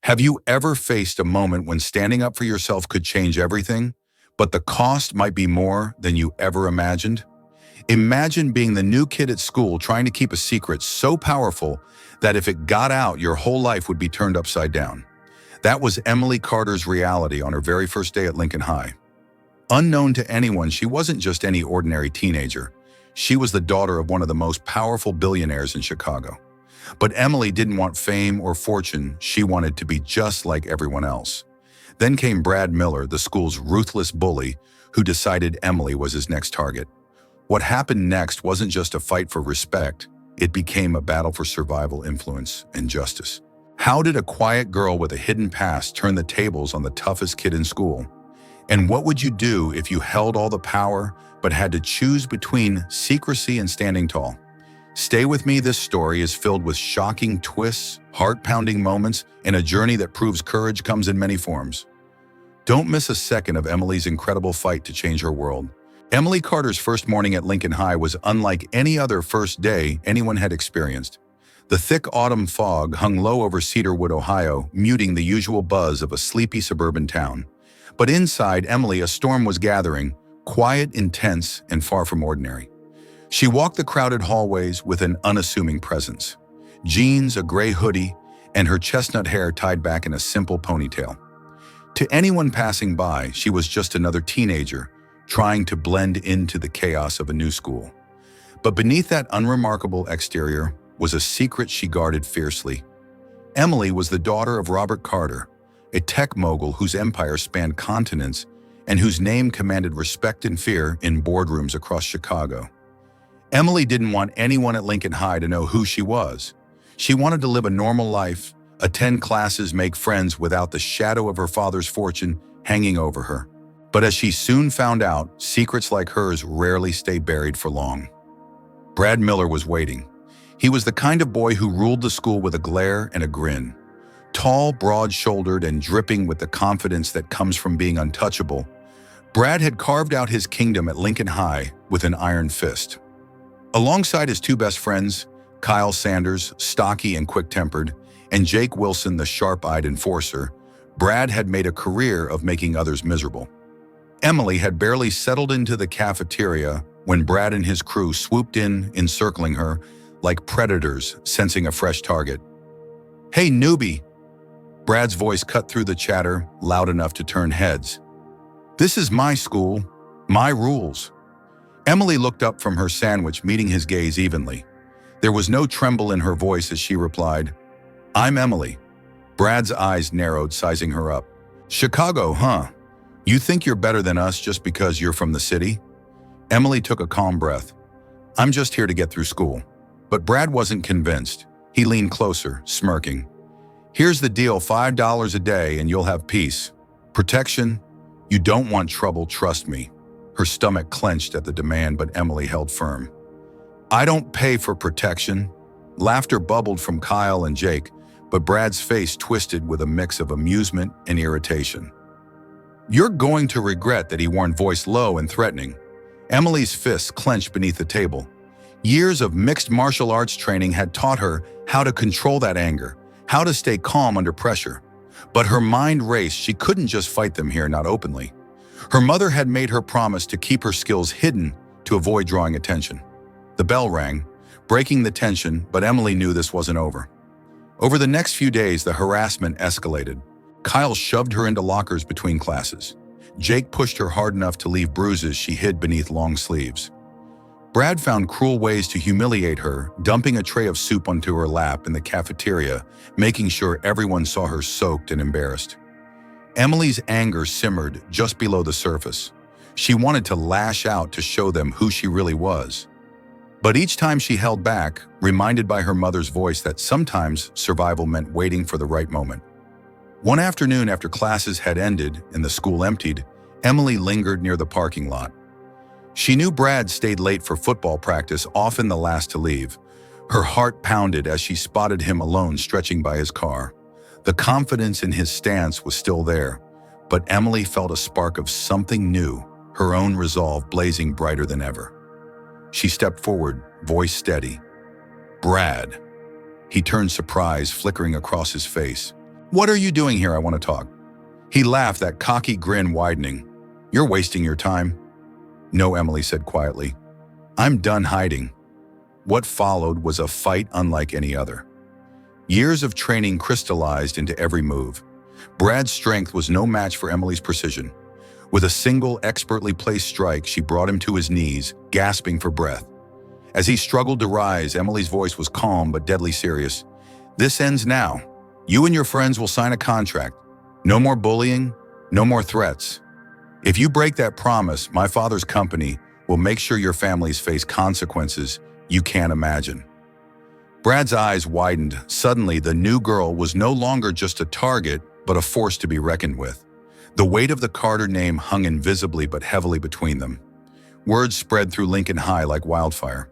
Have you ever faced a moment when standing up for yourself could change everything, but the cost might be more than you ever imagined? Imagine being the new kid at school trying to keep a secret so powerful that if it got out, your whole life would be turned upside down. That was Emily Carter's reality on her very first day at Lincoln High. Unknown to anyone, she wasn't just any ordinary teenager. She was the daughter of one of the most powerful billionaires in Chicago. But Emily didn't want fame or fortune. She wanted to be just like everyone else. Then came Brad Miller, the school's ruthless bully, who decided Emily was his next target. What happened next wasn't just a fight for respect. It became a battle for survival, influence, and justice. How did a quiet girl with a hidden past turn the tables on the toughest kid in school? And what would you do if you held all the power but had to choose between secrecy and standing tall? Stay with me, this story is filled with shocking twists, heart-pounding moments, and a journey that proves courage comes in many forms. Don't miss a second of Emily's incredible fight to change her world. Emily Carter's first morning at Lincoln High was unlike any other first day anyone had experienced. The thick autumn fog hung low over Cedarwood, Ohio, muting the usual buzz of a sleepy suburban town. But inside Emily, a storm was gathering, quiet, intense, and far from ordinary. She walked the crowded hallways with an unassuming presence. Jeans, a gray hoodie, and her chestnut hair tied back in a simple ponytail. To anyone passing by, she was just another teenager, trying to blend into the chaos of a new school. But beneath that unremarkable exterior was a secret she guarded fiercely. Emily was the daughter of Robert Carter, a tech mogul whose empire spanned continents and whose name commanded respect and fear in boardrooms across Chicago. Emily didn't want anyone at Lincoln High to know who she was. She wanted to live a normal life, attend classes, make friends without the shadow of her father's fortune hanging over her. But as she soon found out, secrets like hers rarely stay buried for long. Brad Miller was waiting. He was the kind of boy who ruled the school with a glare and a grin. Tall, broad-shouldered, and dripping with the confidence that comes from being untouchable, Brad had carved out his kingdom at Lincoln High with an iron fist. Alongside his two best friends, Kyle Sanders, stocky and quick-tempered, and Jake Wilson, the sharp-eyed enforcer, Brad had made a career of making others miserable. Emily had barely settled into the cafeteria when Brad and his crew swooped in, encircling her like predators sensing a fresh target. "Hey, newbie!" Brad's voice cut through the chatter, loud enough to turn heads. "This is my school, my rules." Emily looked up from her sandwich, meeting his gaze evenly. There was no tremble in her voice as she replied, "I'm Emily." Brad's eyes narrowed, sizing her up. "Chicago, huh? You think you're better than us just because you're from the city?" Emily took a calm breath. "I'm just here to get through school." But Brad wasn't convinced. He leaned closer, smirking. "Here's the deal, $5 a day and you'll have peace. Protection? You don't want trouble, trust me." Her stomach clenched at the demand, but Emily held firm. "I don't pay for protection." Laughter bubbled from Kyle and Jake, but Brad's face twisted with a mix of amusement and irritation. "You're going to regret that," he warned, voice low and threatening. Emily's fists clenched beneath the table. Years of mixed martial arts training had taught her how to control that anger, how to stay calm under pressure. But her mind raced. She couldn't just fight them here, not openly. Her mother had made her promise to keep her skills hidden to avoid drawing attention. The bell rang, breaking the tension, but Emily knew this wasn't over. Over the next few days, the harassment escalated. Kyle shoved her into lockers between classes. Jake pushed her hard enough to leave bruises she hid beneath long sleeves. Brad found cruel ways to humiliate her, dumping a tray of soup onto her lap in the cafeteria, making sure everyone saw her soaked and embarrassed. Emily's anger simmered just below the surface. She wanted to lash out to show them who she really was. But each time she held back, reminded by her mother's voice that sometimes survival meant waiting for the right moment. One afternoon after classes had ended and the school emptied, Emily lingered near the parking lot. She knew Brad stayed late for football practice, often the last to leave. Her heart pounded as she spotted him alone stretching by his car. The confidence in his stance was still there, but Emily felt a spark of something new, her own resolve blazing brighter than ever. She stepped forward, voice steady. "Brad." He turned, surprise flickering across his face. "What are you doing here? I want to talk." He laughed, that cocky grin widening. "You're wasting your time." "No," Emily said quietly. "I'm done hiding." What followed was a fight unlike any other. Years of training crystallized into every move. Brad's strength was no match for Emily's precision. With a single, expertly placed strike, she brought him to his knees, gasping for breath. As he struggled to rise, Emily's voice was calm but deadly serious. "This ends now. You and your friends will sign a contract. No more bullying, no more threats. If you break that promise, my father's company will make sure your families face consequences you can't imagine." Brad's eyes widened. Suddenly, the new girl was no longer just a target, but a force to be reckoned with. The weight of the Carter name hung invisibly but heavily between them. Words spread through Lincoln High like wildfire.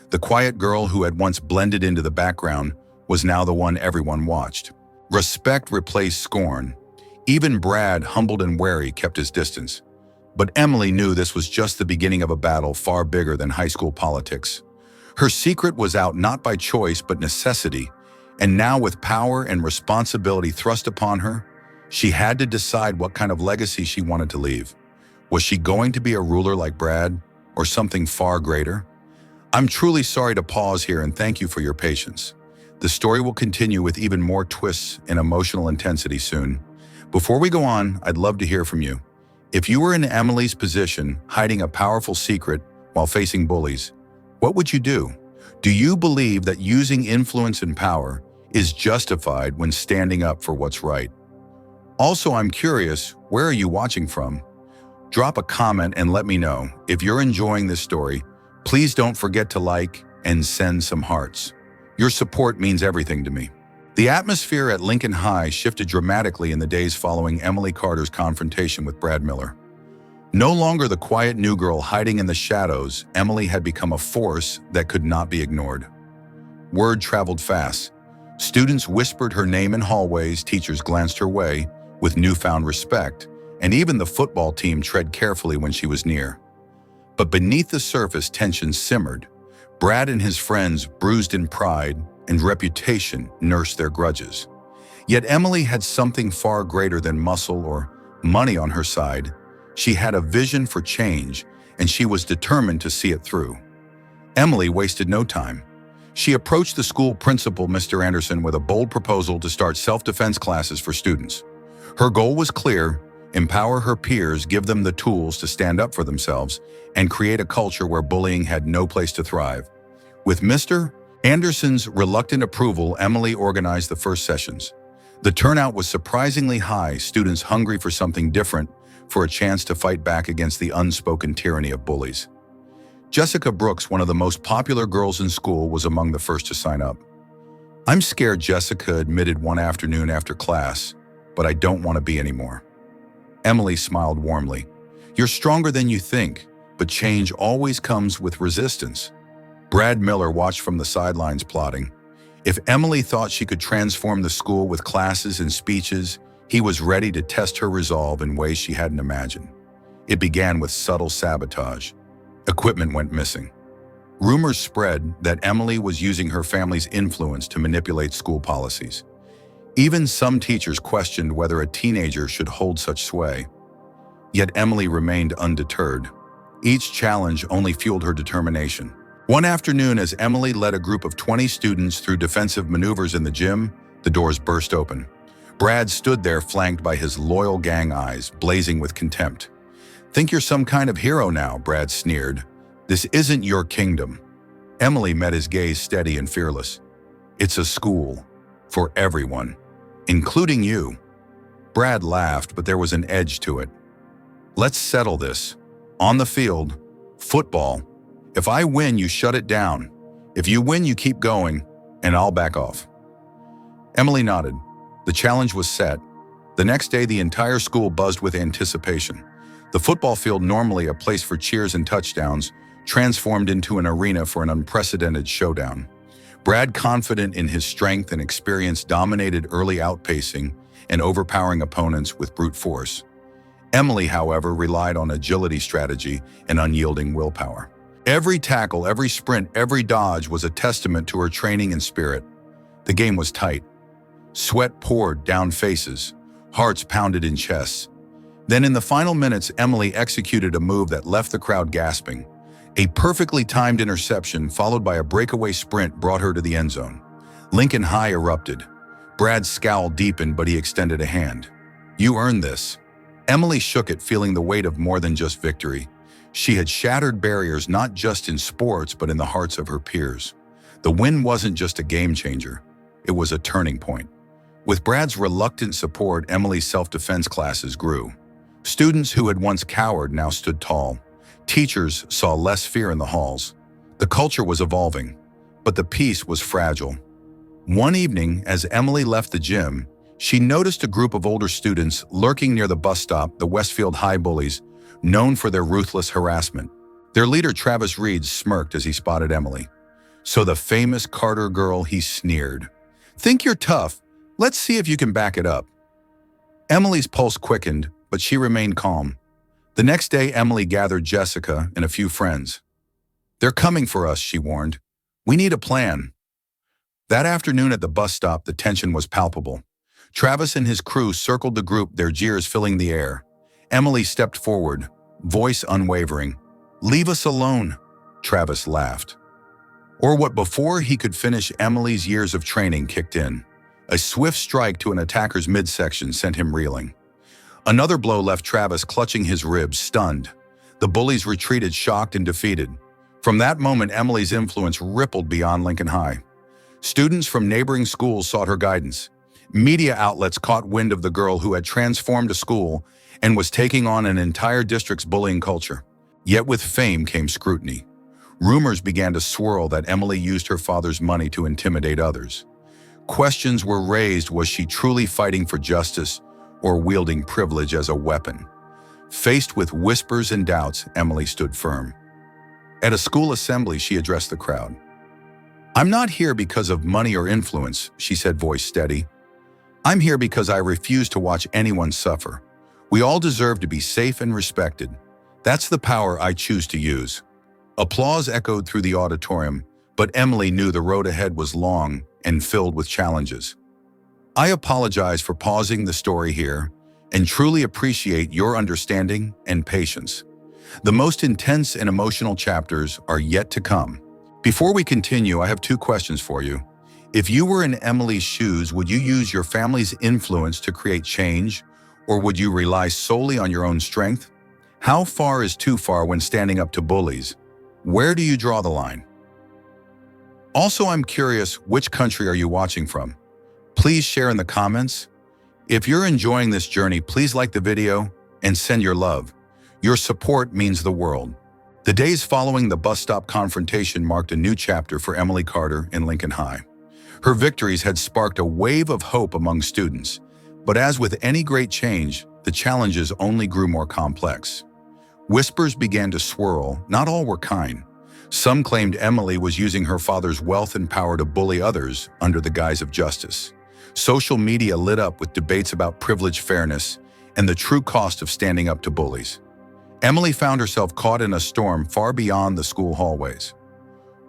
The quiet girl who had once blended into the background was now the one everyone watched. Respect replaced scorn. Even Brad, humbled and wary, kept his distance. But Emily knew this was just the beginning of a battle far bigger than high school politics. Her secret was out not by choice but necessity, and now with power and responsibility thrust upon her, she had to decide what kind of legacy she wanted to leave. Was she going to be a ruler like Brad, or something far greater? I'm truly sorry to pause here and thank you for your patience. The story will continue with even more twists and emotional intensity soon. Before we go on, I'd love to hear from you. If you were in Emily's position, hiding a powerful secret while facing bullies, what would you do? Do you believe that using influence and power is justified when standing up for what's right? Also, I'm curious, where are you watching from? Drop a comment and let me know. If you're enjoying this story, please don't forget to like and send some hearts. Your support means everything to me. The atmosphere at Lincoln High shifted dramatically in the days following Emily Carter's confrontation with Brad Miller. No longer the quiet new girl hiding in the shadows, Emily had become a force that could not be ignored. Word traveled fast. Students whispered her name in hallways, teachers glanced her way with newfound respect, and even the football team tread carefully when she was near. But beneath the surface, tension simmered. Brad and his friends, bruised in pride and reputation, nursed their grudges. Yet Emily had something far greater than muscle or money on her side. She had a vision for change, and she was determined to see it through. Emily wasted no time. She approached the school principal, Mr. Anderson, with a bold proposal to start self-defense classes for students. Her goal was clear: empower her peers, give them the tools to stand up for themselves, and create a culture where bullying had no place to thrive. With Mr. Anderson's reluctant approval, Emily organized the first sessions. The turnout was surprisingly high, students hungry for something different, for a chance to fight back against the unspoken tyranny of bullies. Jessica Brooks, one of the most popular girls in school, was among the first to sign up. "I'm scared," Jessica admitted one afternoon after class, "but I don't want to be anymore." Emily smiled warmly. "You're stronger than you think, but change always comes with resistance." Brad Miller watched from the sidelines, plotting. If Emily thought she could transform the school with classes and speeches, he was ready to test her resolve in ways she hadn't imagined. It began with subtle sabotage. Equipment went missing. Rumors spread that Emily was using her family's influence to manipulate school policies. Even some teachers questioned whether a teenager should hold such sway. Yet Emily remained undeterred. Each challenge only fueled her determination. One afternoon, as Emily led a group of 20 students through defensive maneuvers in the gym, the doors burst open. Brad stood there, flanked by his loyal gang eyes, blazing with contempt. "Think you're some kind of hero now," Brad sneered. "This isn't your kingdom." Emily met his gaze, steady and fearless. "It's a school. For everyone. Including you." Brad laughed, but there was an edge to it. "Let's settle this. On the field, football. If I win, you shut it down. If you win, you keep going, and I'll back off." Emily nodded. The challenge was set. The next day, the entire school buzzed with anticipation. The football field, normally a place for cheers and touchdowns, transformed into an arena for an unprecedented showdown. Brad, confident in his strength and experience, dominated early, outpacing and overpowering opponents with brute force. Emily, however, relied on agility, strategy, and unyielding willpower. Every tackle, every sprint, every dodge was a testament to her training and spirit. The game was tight. Sweat poured down faces, hearts pounded in chests. Then in the final minutes, Emily executed a move that left the crowd gasping. A perfectly timed interception followed by a breakaway sprint brought her to the end zone. Lincoln High erupted. Brad's scowl deepened, but he extended a hand. "You earned this." Emily shook it, feeling the weight of more than just victory. She had shattered barriers not just in sports, but in the hearts of her peers. The win wasn't just a game changer. It was a turning point. With Brad's reluctant support, Emily's self-defense classes grew. Students who had once cowered now stood tall. Teachers saw less fear in the halls. The culture was evolving, but the peace was fragile. One evening, as Emily left the gym, she noticed a group of older students lurking near the bus stop, the Westfield High Bullies, known for their ruthless harassment. Their leader, Travis Reed, smirked as he spotted Emily. "So the famous Carter girl," he sneered. "Think you're tough? Let's see if you can back it up." Emily's pulse quickened, but she remained calm. The next day, Emily gathered Jessica and a few friends. "They're coming for us," she warned. "We need a plan." That afternoon at the bus stop, the tension was palpable. Travis and his crew circled the group, their jeers filling the air. Emily stepped forward, voice unwavering. "Leave us alone," Travis laughed. Or what before he could finish, Emily's years of training kicked in. A swift strike to an attacker's midsection sent him reeling. Another blow left Travis clutching his ribs, stunned. The bullies retreated, shocked and defeated. From that moment, Emily's influence rippled beyond Lincoln High. Students from neighboring schools sought her guidance. Media outlets caught wind of the girl who had transformed a school and was taking on an entire district's bullying culture. Yet with fame came scrutiny. Rumors began to swirl that Emily used her father's money to intimidate others. Questions were raised: was she truly fighting for justice or wielding privilege as a weapon? Faced with whispers and doubts, Emily stood firm. At a school assembly, she addressed the crowd. "I'm not here because of money or influence," she said, voice steady. "I'm here because I refuse to watch anyone suffer. We all deserve to be safe and respected. That's the power I choose to use." Applause echoed through the auditorium, but Emily knew the road ahead was long and filled with challenges. "I apologize for pausing the story here and truly appreciate your understanding and patience. The most intense and emotional chapters are yet to come." Before we continue, I have two questions for you. If you were in Emily's shoes, would you use your family's influence to create change, or would you rely solely on your own strength? How far is too far when standing up to bullies? Where do you draw the line? Also, I'm curious, which country are you watching from? Please share in the comments. If you're enjoying this journey, please like the video and send your love. Your support means the world. The days following the bus stop confrontation marked a new chapter for Emily Carter in Lincoln High. Her victories had sparked a wave of hope among students, but as with any great change, the challenges only grew more complex. Whispers began to swirl. Not all were kind. Some claimed Emily was using her father's wealth and power to bully others under the guise of justice. Social media lit up with debates about privilege, fairness, and the true cost of standing up to bullies. Emily found herself caught in a storm far beyond the school hallways.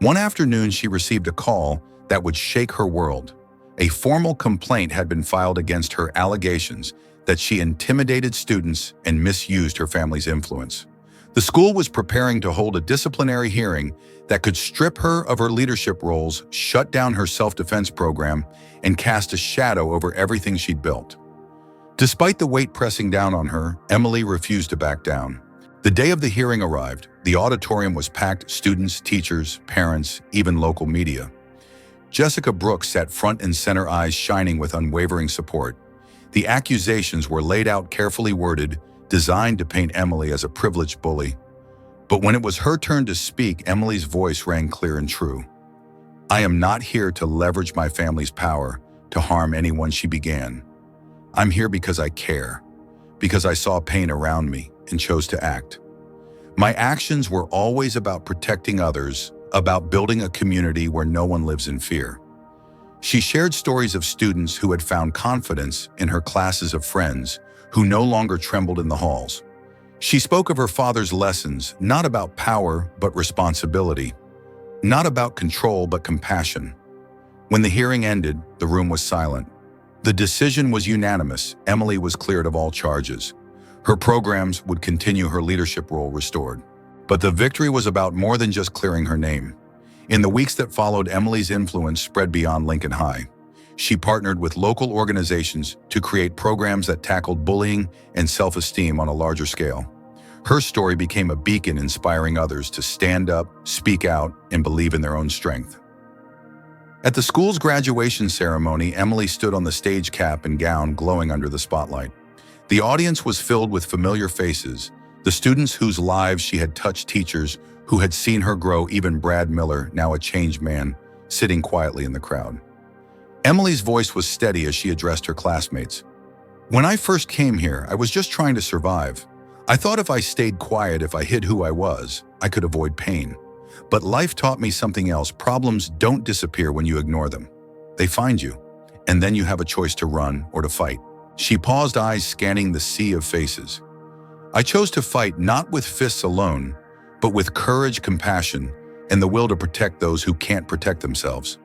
One afternoon, she received a call that would shake her world. A formal complaint had been filed against her, allegations that she intimidated students and misused her family's influence. The school was preparing to hold a disciplinary hearing that could strip her of her leadership roles, shut down her self-defense program, and cast a shadow over everything she'd built. Despite the weight pressing down on her, Emily refused to back down. The day of the hearing arrived. The auditorium was packed: students, teachers, parents, even local media. Jessica Brooks sat front and center, eyes shining with unwavering support. The accusations were laid out, carefully worded, designed to paint Emily as a privileged bully. But when it was her turn to speak, Emily's voice rang clear and true. "I am not here to leverage my family's power to harm anyone," she began. "I'm here because I care, because I saw pain around me and chose to act. My actions were always about protecting others, about building a community where no one lives in fear." She shared stories of students who had found confidence in her classes, of friends who no longer trembled in the halls. She spoke of her father's lessons, not about power but responsibility, not about control but compassion. When the hearing ended, the room was silent. The decision was unanimous. Emily was cleared of all charges. Her programs would continue, her leadership role restored. But the victory was about more than just clearing her name. In the weeks that followed, Emily's influence spread beyond Lincoln High. She partnered with local organizations to create programs that tackled bullying and self-esteem on a larger scale. Her story became a beacon, inspiring others to stand up, speak out, and believe in their own strength. At the school's graduation ceremony, Emily stood on the stage, cap and gown glowing under the spotlight. The audience was filled with familiar faces, the students whose lives she had touched, teachers who had seen her grow, even Brad Miller, now a changed man, sitting quietly in the crowd. Emily's voice was steady as she addressed her classmates. "When I first came here, I was just trying to survive. I thought if I stayed quiet, if I hid who I was, I could avoid pain. But life taught me something else. Problems don't disappear when you ignore them. They find you, and then you have a choice to run or to fight." She paused, eyes scanning the sea of faces. "I chose to fight, not with fists alone, but with courage, compassion, and the will to protect those who can't protect themselves.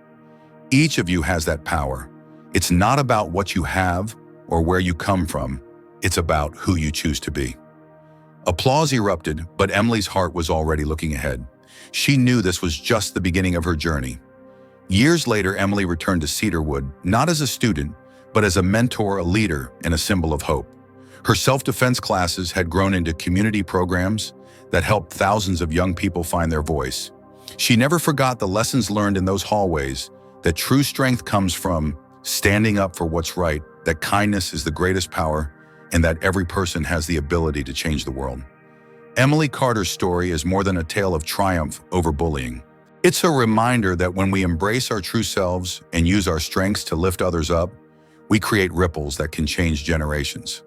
Each of you has that power. It's not about what you have or where you come from. It's about who you choose to be." Applause erupted, but Emily's heart was already looking ahead. She knew this was just the beginning of her journey. Years later, Emily returned to Cedarwood, not as a student, but as a mentor, a leader, and a symbol of hope. Her self-defense classes had grown into community programs that helped thousands of young people find their voice. She never forgot the lessons learned in those hallways, that true strength comes from standing up for what's right, that kindness is the greatest power, and that every person has the ability to change the world. Emily Carter's story is more than a tale of triumph over bullying. It's a reminder that when we embrace our true selves and use our strengths to lift others up, we create ripples that can change generations.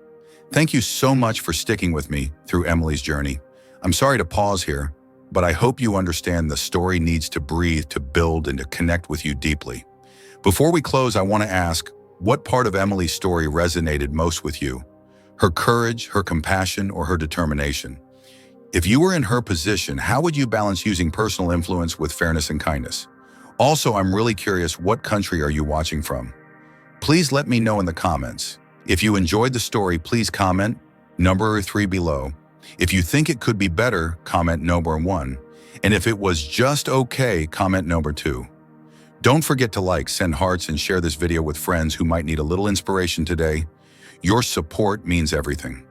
Thank you so much for sticking with me through Emily's journey. I'm sorry to pause here, but I hope you understand the story needs to breathe, to build, and to connect with you deeply. Before we close, I want to ask, what part of Emily's story resonated most with you? Her courage, her compassion, or her determination? If you were in her position, how would you balance using personal influence with fairness and kindness? Also, I'm really curious, what country are you watching from? Please let me know in the comments. If you enjoyed the story, please comment number 3 below. If you think it could be better, comment number 1. And if it was just okay, comment number 2. Don't forget to like, send hearts, and share this video with friends who might need a little inspiration today. Your support means everything.